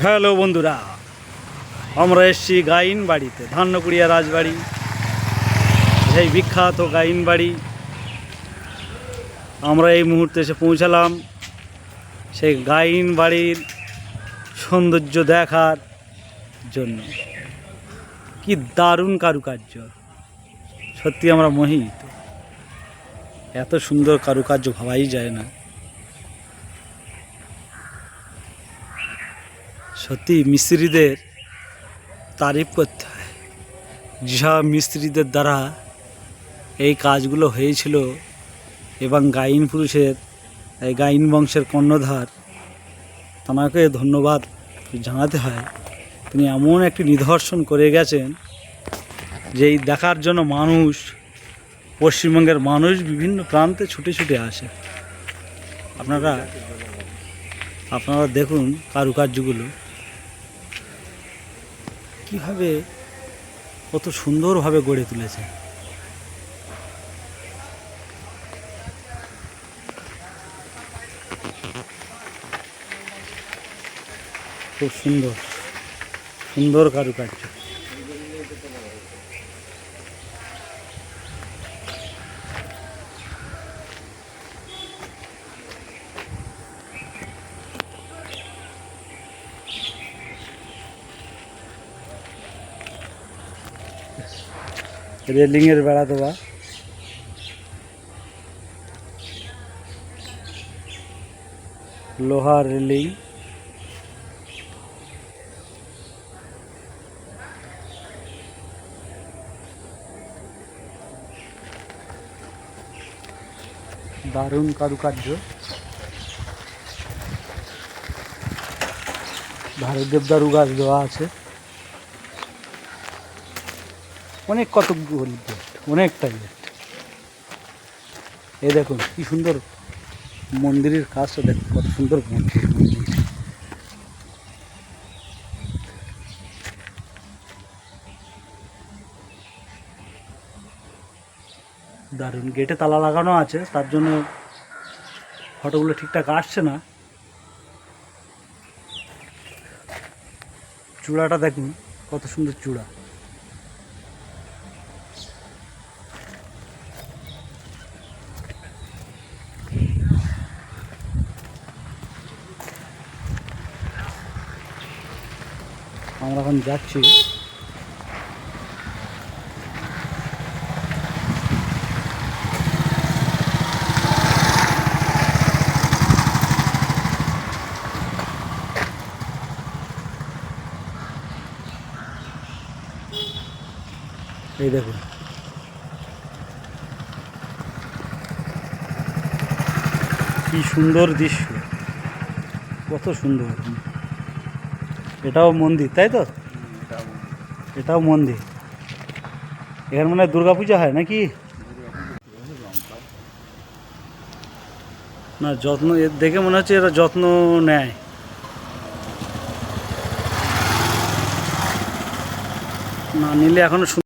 Hello বন্ধুরা, আমরা এসেছি গাইন বাড়িতে, ধান্যকুড়িয়া রাজবাড়ি, সেই বিখ্যাত গাইন বাড়ি। আমরা এই মুহূর্তে এসে পৌঁছালাম সেই গাইন বাড়ির সৌন্দর্য দেখার জন্য। কি দারুণ কারুকার্য, সত্যি আমরা মোহিত। এত সুন্দর কারুকার্য ভাবাই যায় না। সত্যি মিস্ত্রিদের তারিফ করতে হয়, যেসব মিস্ত্রিদের দ্বারা এই কাজগুলো হয়েছিল। এবং গাইন পুরুষের, এই গাইন বংশের কর্ণধার, তাঁকে ধন্যবাদ জানাতে হয়। তিনি এমন একটি নিদর্শন করে গেছেন যে এই দেখার জন্য মানুষ, পশ্চিমবঙ্গের মানুষ বিভিন্ন প্রান্তে ছুটে ছুটে আসে। আপনারা দেখুন কারুকার্যগুলো কীভাবে, কত সুন্দরভাবে গড়ে তুলেছে। খুব সুন্দর সুন্দর কারুকার্য। রেলিংয়ের বেড়া দেওয়া, লোহার রেলিং, দারুণ কারুকার্য। ধারে দেবদারু গাছ দেওয়া আছে, অনেক কতগুলো অনেকটাই। এই দেখুন কি সুন্দর মন্দিরের কাজটা, দেখুন কত সুন্দর মন্দির। দারুণ। গেটে তালা লাগানো আছে, তার জন্য ফটোগুলো ঠিকঠাক আসছে না। চূড়াটা দেখুন কত সুন্দর চূড়া। আমরা এখন যাচ্ছি এই দেখুন কি সুন্দর দৃশ্য, কত সুন্দর। এটাও মন্দির, তাই তো? এটাও মন্দির। এখানে মনে হয় দুর্গাপূজা হয় নাকি? না, যত্ন দেখে মনে হচ্ছে এরা যত্ন নেয়। না নিলে এখনো